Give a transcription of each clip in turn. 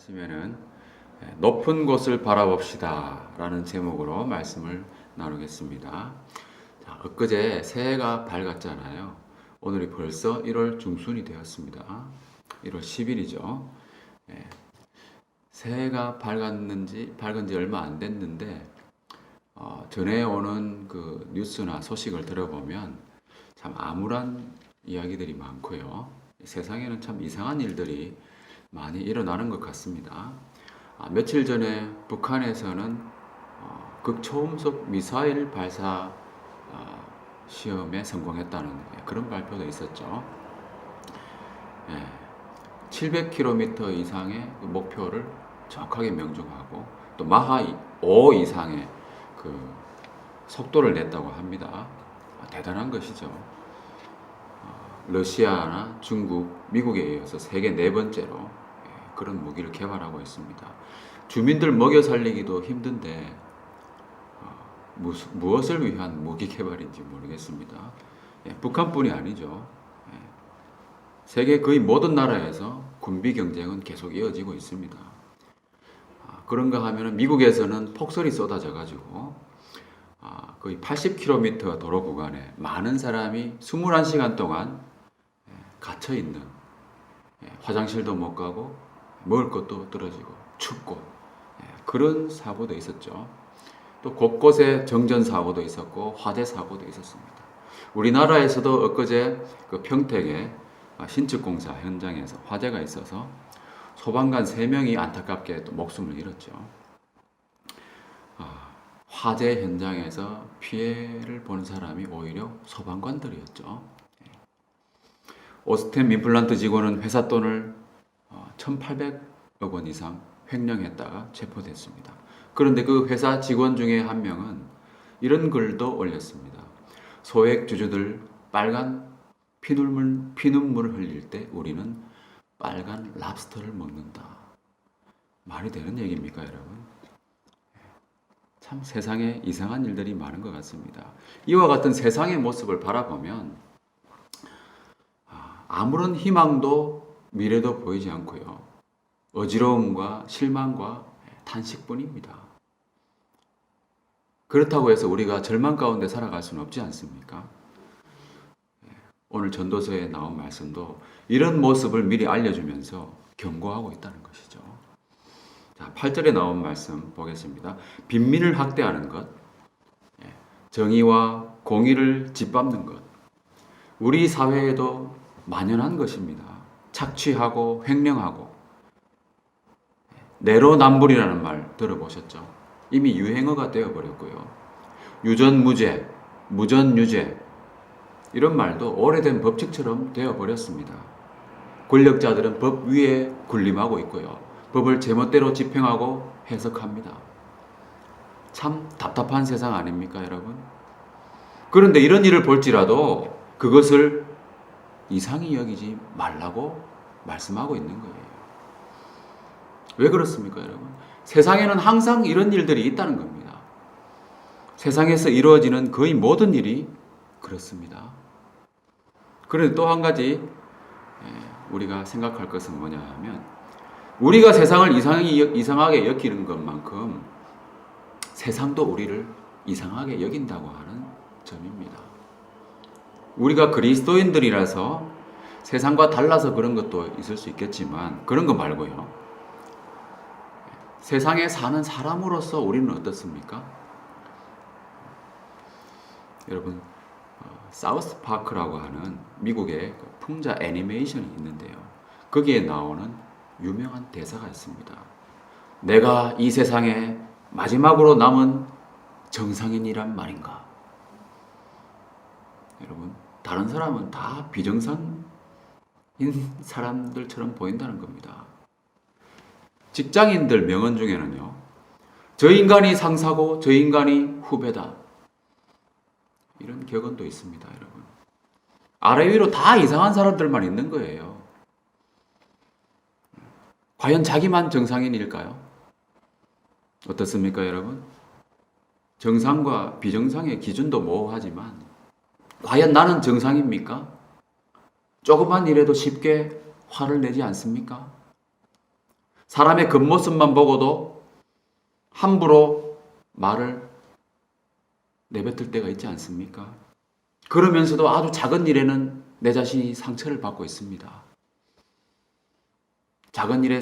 하시면은 높은 곳을 바라봅시다 라는 제목으로 말씀을 나누겠습니다. 자, 엊그제 새해가 밝았잖아요. 오늘이 벌써 1월 중순이 되었습니다. 1월 10일이죠. 새해가 밝은 지 얼마 안 됐는데 전해 오는 그 뉴스나 소식을 들어보면 참 암울한 이야기들이 많고요. 세상에는 참 이상한 일들이 많이 일어나는 것 같습니다. 며칠 전에 북한에서는 극초음속 미사일 발사 시험에 성공했다는 그런 발표도 있었죠. 700km 이상의 목표를 정확하게 명중하고 또 마하 5 이상의 그 속도를 냈다고 합니다. 대단한 것이죠. 러시아나 중국, 미국에 이어서 세계 네 번째로 그런 무기를 개발하고 있습니다. 주민들 먹여 살리기도 힘든데 무엇을 위한 무기 개발인지 모르겠습니다. 북한뿐이 아니죠. 세계 거의 모든 나라에서 군비 경쟁은 계속 이어지고 있습니다. 그런가 하면 미국에서는 폭설이 쏟아져 가지고 거의 80km 도로 구간에 많은 사람이 21시간 동안 갇혀 있는, 화장실도 못 가고 먹을 것도 떨어지고 춥고 그런 사고도 있었죠. 또 곳곳에 정전 사고도 있었고 화재 사고도 있었습니다. 우리나라에서도 엊그제 그 평택의 신축공사 현장에서 화재가 있어서 소방관 3명이 안타깝게 또 목숨을 잃었죠. 화재 현장에서 피해를 본 사람이 오히려 소방관들이었죠. 오스템 임플란트 직원은 회사 돈을 1,800억 원 이상 횡령했다가 체포됐습니다. 그런데 그 회사 직원 중에 한 명은 이런 글도 올렸습니다. 소액 주주들 빨간 피눈물을 흘릴 때 우리는 빨간 랍스터를 먹는다. 말이 되는 얘기입니까, 여러분? 참 세상에 이상한 일들이 많은 것 같습니다. 이와 같은 세상의 모습을 바라보면 아무런 희망도 미래도 보이지 않고요. 어지러움과 실망과 탄식뿐입니다. 그렇다고 해서 우리가 절망 가운데 살아갈 수는 없지 않습니까? 오늘 전도서에 나온 말씀도 이런 모습을 미리 알려주면서 경고하고 있다는 것이죠. 자, 8절에 나온 말씀 보겠습니다. 빈민을 학대하는 것, 정의와 공의를 짓밟는 것, 우리 사회에도 만연한 것입니다. 착취하고 횡령하고 내로남불이라는 말 들어보셨죠? 이미 유행어가 되어버렸고요. 유전무죄, 무전유죄 이런 말도 오래된 법칙처럼 되어버렸습니다. 권력자들은 법 위에 군림하고 있고요. 법을 제멋대로 집행하고 해석합니다. 참 답답한 세상 아닙니까, 여러분? 그런데 이런 일을 볼지라도 그것을 이상히 여기지 말라고 말씀하고 있는 거예요. 왜 그렇습니까, 여러분? 세상에는 항상 이런 일들이 있다는 겁니다. 세상에서 이루어지는 거의 모든 일이 그렇습니다. 그런데 또 한 가지 우리가 생각할 것은 뭐냐 하면 우리가 세상을 이상하게 여기는 것만큼 세상도 우리를 이상하게 여긴다고 하는 점입니다. 우리가 그리스도인들이라서 세상과 달라서 그런 것도 있을 수 있겠지만 그런 거 말고요. 세상에 사는 사람으로서 우리는 어떻습니까? 여러분, 사우스 파크라고 하는 미국의 풍자 애니메이션이 있는데요. 거기에 나오는 유명한 대사가 있습니다. 내가 이 세상에 마지막으로 남은 정상인이란 말인가? 여러분, 다른 사람은 다 비정상인 사람들처럼 보인다는 겁니다. 직장인들 명언 중에는요. 저 인간이 상사고 저 인간이 후배다. 이런 격언도 있습니다, 여러분. 아래 위로 다 이상한 사람들만 있는 거예요. 과연 자기만 정상인일까요? 어떻습니까, 여러분? 정상과 비정상의 기준도 모호하지만 과연 나는 정상입니까? 조그만 일에도 쉽게 화를 내지 않습니까? 사람의 겉모습만 보고도 함부로 말을 내뱉을 때가 있지 않습니까? 그러면서도 아주 작은 일에는 내 자신이 상처를 받고 있습니다. 작은 일에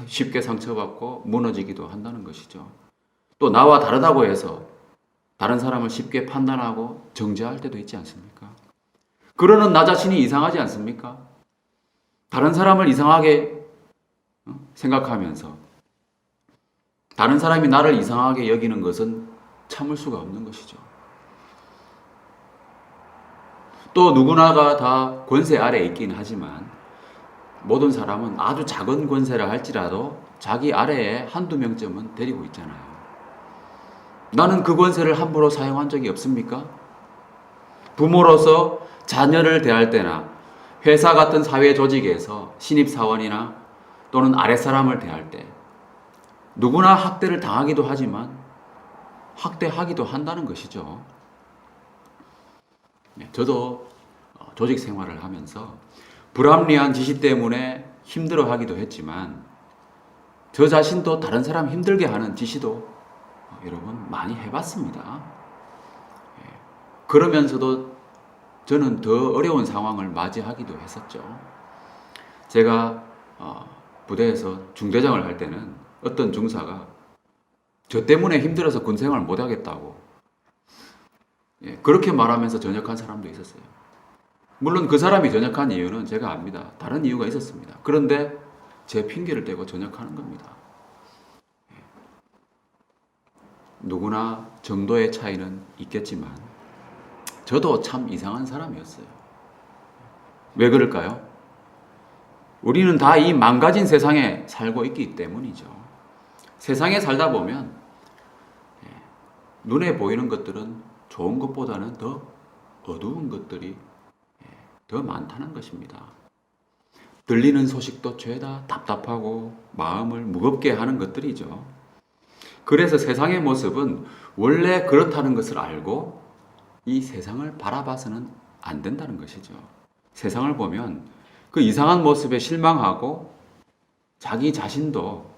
쉽게 상처받고 무너지기도 한다는 것이죠. 또 나와 다르다고 해서 다른 사람을 쉽게 판단하고 정죄할 때도 있지 않습니까? 그러는 나 자신이 이상하지 않습니까? 다른 사람을 이상하게 생각하면서 다른 사람이 나를 이상하게 여기는 것은 참을 수가 없는 것이죠. 또 누구나가 다 권세 아래에 있긴 하지만 모든 사람은 아주 작은 권세라 할지라도 자기 아래에 한두 명쯤은 데리고 있잖아요. 나는 그 권세를 함부로 사용한 적이 없습니까? 부모로서 자녀를 대할 때나 회사 같은 사회 조직에서 신입사원이나 또는 아랫사람을 대할 때 누구나 학대를 당하기도 하지만 학대하기도 한다는 것이죠. 저도 조직 생활을 하면서 불합리한 지시 때문에 힘들어하기도 했지만 저 자신도 다른 사람 힘들게 하는 지시도 여러분 많이 해봤습니다. 그러면서도 저는 더 어려운 상황을 맞이하기도 했었죠. 제가 부대에서 중대장을 할 때는 어떤 중사가 저 때문에 힘들어서 군생활 못하겠다고 그렇게 말하면서 전역한 사람도 있었어요. 물론 그 사람이 전역한 이유는 제가 압니다. 다른 이유가 있었습니다. 그런데 제 핑계를 대고 전역하는 겁니다. 누구나 정도의 차이는 있겠지만 저도 참 이상한 사람이었어요. 왜 그럴까요? 우리는 다 이 망가진 세상에 살고 있기 때문이죠. 세상에 살다 보면 눈에 보이는 것들은 좋은 것보다는 더 어두운 것들이 더 많다는 것입니다. 들리는 소식도 죄다 답답하고 마음을 무겁게 하는 것들이죠. 그래서 세상의 모습은 원래 그렇다는 것을 알고 이 세상을 바라봐서는 안 된다는 것이죠. 세상을 보면 그 이상한 모습에 실망하고 자기 자신도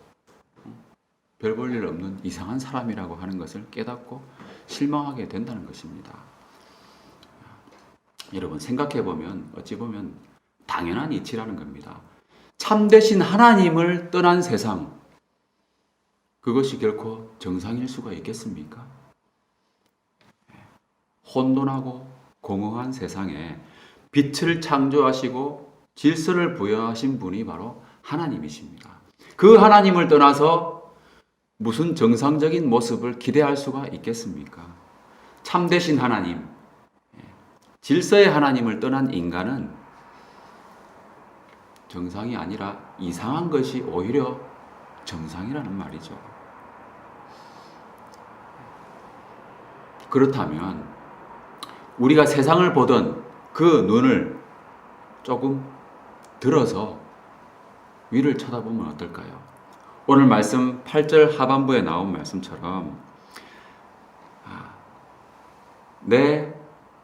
별 볼 일 없는 이상한 사람이라고 하는 것을 깨닫고 실망하게 된다는 것입니다. 여러분 생각해보면 어찌 보면 당연한 이치라는 겁니다. 참되신 하나님을 떠난 세상, 그것이 결코 정상일 수가 있겠습니까? 혼돈하고 공허한 세상에 빛을 창조하시고 질서를 부여하신 분이 바로 하나님이십니다. 그 하나님을 떠나서 무슨 정상적인 모습을 기대할 수가 있겠습니까? 참되신 하나님, 질서의 하나님을 떠난 인간은 정상이 아니라 이상한 것이 오히려 정상이라는 말이죠. 그렇다면 우리가 세상을 보던 그 눈을 조금 들어서 위를 쳐다보면 어떨까요? 오늘 말씀 8절 하반부에 나온 말씀처럼 내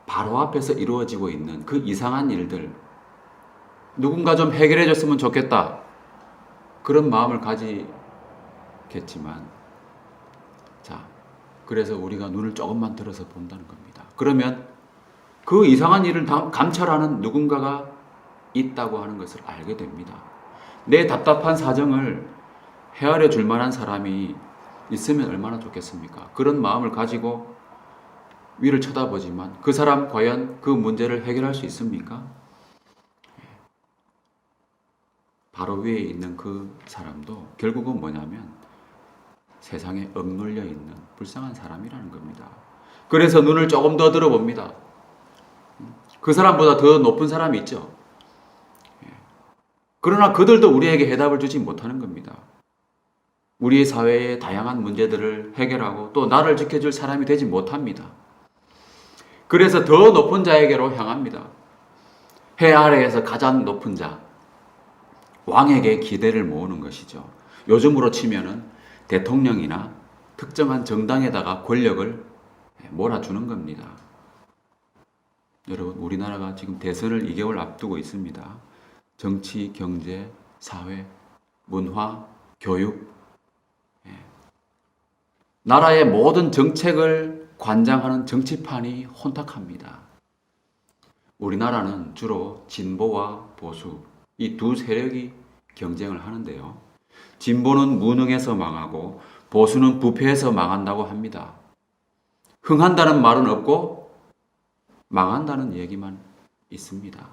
바로 앞에서 이루어지고 있는 그 이상한 일들 누군가 좀 해결해 줬으면 좋겠다 그런 마음을 가지겠지만 그래서 우리가 눈을 조금만 들어서 본다는 겁니다. 그러면 그 이상한 일을 감찰하는 누군가가 있다고 하는 것을 알게 됩니다. 내 답답한 사정을 헤아려 줄 만한 사람이 있으면 얼마나 좋겠습니까? 그런 마음을 가지고 위를 쳐다보지만 그 사람 과연 그 문제를 해결할 수 있습니까? 바로 위에 있는 그 사람도 결국은 뭐냐면 세상에 억눌려 있는 불쌍한 사람이라는 겁니다. 그래서 눈을 조금 더 들어봅니다. 그 사람보다 더 높은 사람이 있죠. 그러나 그들도 우리에게 해답을 주지 못하는 겁니다. 우리 사회의 다양한 문제들을 해결하고 또 나를 지켜줄 사람이 되지 못합니다. 그래서 더 높은 자에게로 향합니다. 해 아래에서 가장 높은 자, 왕에게 기대를 모으는 것이죠. 요즘으로 치면은 대통령이나 특정한 정당에다가 권력을 몰아주는 겁니다. 여러분, 우리나라가 지금 대선을 2개월 앞두고 있습니다. 정치, 경제, 사회, 문화, 교육, 나라의 모든 정책을 관장하는 정치판이 혼탁합니다. 우리나라는 주로 진보와 보수, 이 두 세력이 경쟁을 하는데요. 진보는 무능해서 망하고 보수는 부패해서 망한다고 합니다. 흥한다는 말은 없고 망한다는 얘기만 있습니다.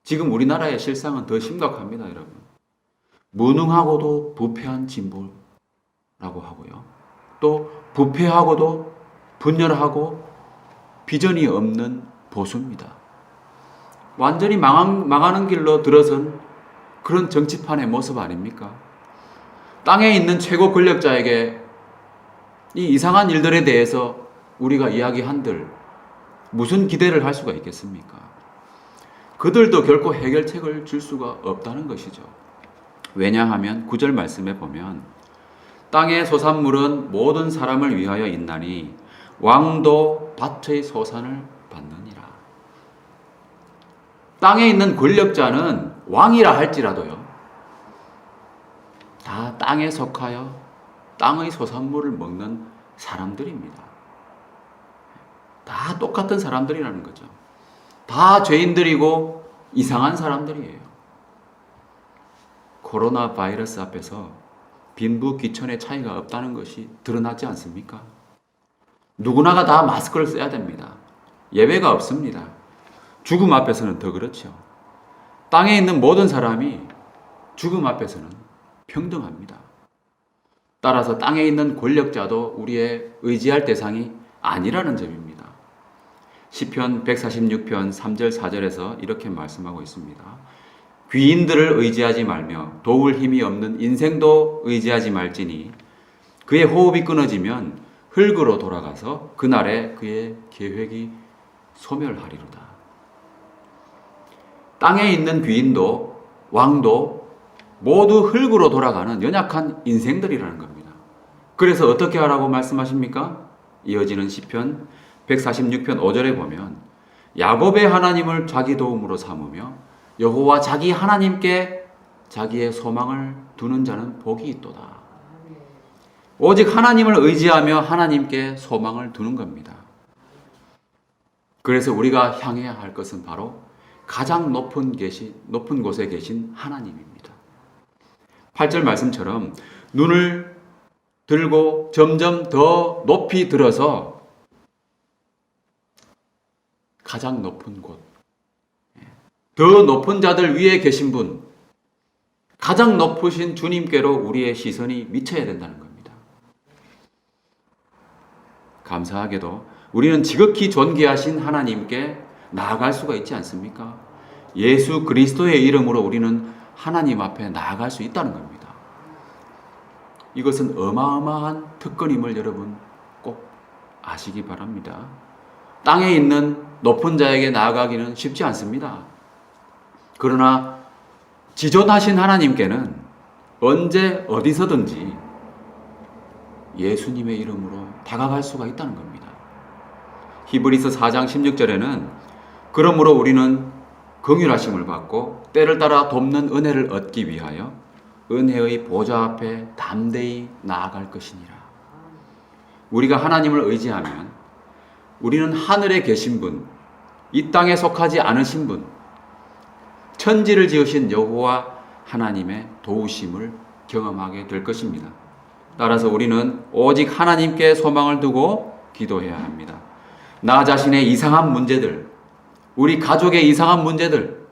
지금 우리나라의 실상은 더 심각합니다, 여러분. 무능하고도 부패한 진보라고 하고요. 또 부패하고도 분열하고 비전이 없는 보수입니다. 완전히 망하는 길로 들어선 그런 정치판의 모습 아닙니까? 땅에 있는 최고 권력자에게 이 이상한 일들에 대해서 우리가 이야기한들 무슨 기대를 할 수가 있겠습니까? 그들도 결코 해결책을 줄 수가 없다는 것이죠. 왜냐하면 9절 말씀에 보면 땅의 소산물은 모든 사람을 위하여 있나니 왕도 밭의 소산을 받느니라. 땅에 있는 권력자는 왕이라 할지라도요, 다 땅에 속하여 땅의 소산물을 먹는 사람들입니다. 다 똑같은 사람들이라는 거죠. 다 죄인들이고 이상한 사람들이에요. 코로나 바이러스 앞에서 빈부귀천의 차이가 없다는 것이 드러나지 않습니까? 누구나가 다 마스크를 써야 됩니다. 예외가 없습니다. 죽음 앞에서는 더 그렇죠. 땅에 있는 모든 사람이 죽음 앞에서는 평등합니다. 따라서 땅에 있는 권력자도 우리의 의지할 대상이 아니라는 점입니다. 시편 146편 3절 4절에서 이렇게 말씀하고 있습니다. 귀인들을 의지하지 말며 도울 힘이 없는 인생도 의지하지 말지니 그의 호흡이 끊어지면 흙으로 돌아가서 그날에 그의 계획이 소멸하리로다. 땅에 있는 귀인도 왕도 모두 흙으로 돌아가는 연약한 인생들이라는 겁니다. 그래서 어떻게 하라고 말씀하십니까? 이어지는 시편 146편 5절에 보면 야곱의 하나님을 자기 도움으로 삼으며 여호와 자기 하나님께 자기의 소망을 두는 자는 복이 있도다. 오직 하나님을 의지하며 하나님께 소망을 두는 겁니다. 그래서 우리가 향해야 할 것은 바로 가장 높은 곳에 계신 하나님입니다. 8절 말씀처럼 눈을 들고 점점 더 높이 들어서 가장 높은 곳, 더 높은 자들 위에 계신 분, 가장 높으신 주님께로 우리의 시선이 미쳐야 된다는 겁니다. 감사하게도 우리는 지극히 존귀하신 하나님께 나아갈 수가 있지 않습니까? 예수 그리스도의 이름으로 우리는 하나님 앞에 나아갈 수 있다는 겁니다. 이것은 어마어마한 특권임을 여러분 꼭 아시기 바랍니다. 땅에 있는 높은 자에게 나아가기는 쉽지 않습니다. 그러나 지존하신 하나님께는 언제 어디서든지 예수님의 이름으로 다가갈 수가 있다는 겁니다. 히브리서 4장 16절에는 그러므로 우리는 긍휼하심을 받고 때를 따라 돕는 은혜를 얻기 위하여 은혜의 보좌 앞에 담대히 나아갈 것이니라. 우리가 하나님을 의지하면 우리는 하늘에 계신 분, 이 땅에 속하지 않으신 분, 천지를 지으신 여호와 하나님의 도우심을 경험하게 될 것입니다. 따라서 우리는 오직 하나님께 소망을 두고 기도해야 합니다. 나 자신의 이상한 문제들, 우리 가족의 이상한 문제들,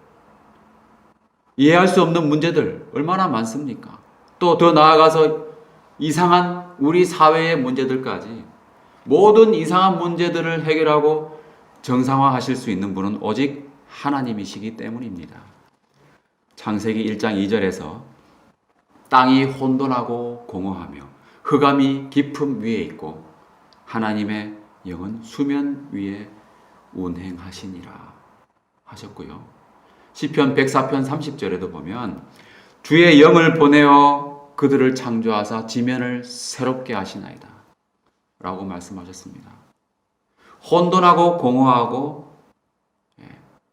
이해할 수 없는 문제들 얼마나 많습니까? 또 더 나아가서 이상한 우리 사회의 문제들까지 모든 이상한 문제들을 해결하고 정상화하실 수 있는 분은 오직 하나님이시기 때문입니다. 창세기 1장 2절에서 땅이 혼돈하고 공허하며 흑암이 깊음 위에 있고 하나님의 영은 수면 위에 운행하시니라 하셨고요. 시편 104편 30절에도 보면 주의 영을 보내어 그들을 창조하사 지면을 새롭게 하시나이다 라고 말씀하셨습니다. 혼돈하고 공허하고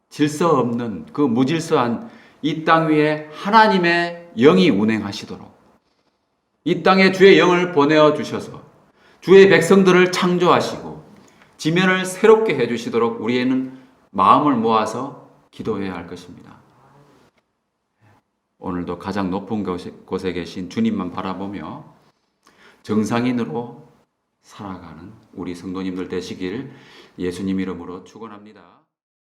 질서 없는 그 무질서한 이 땅 위에 하나님의 영이 운행하시도록 이 땅에 주의 영을 보내어 주셔서 주의 백성들을 창조하시고 지면을 새롭게 해주시도록 우리에는 마음을 모아서 기도해야 할 것입니다. 오늘도 가장 높은 곳에 계신 주님만 바라보며 정상인으로 살아가는 우리 성도님들 되시길 예수님 이름으로 축원합니다.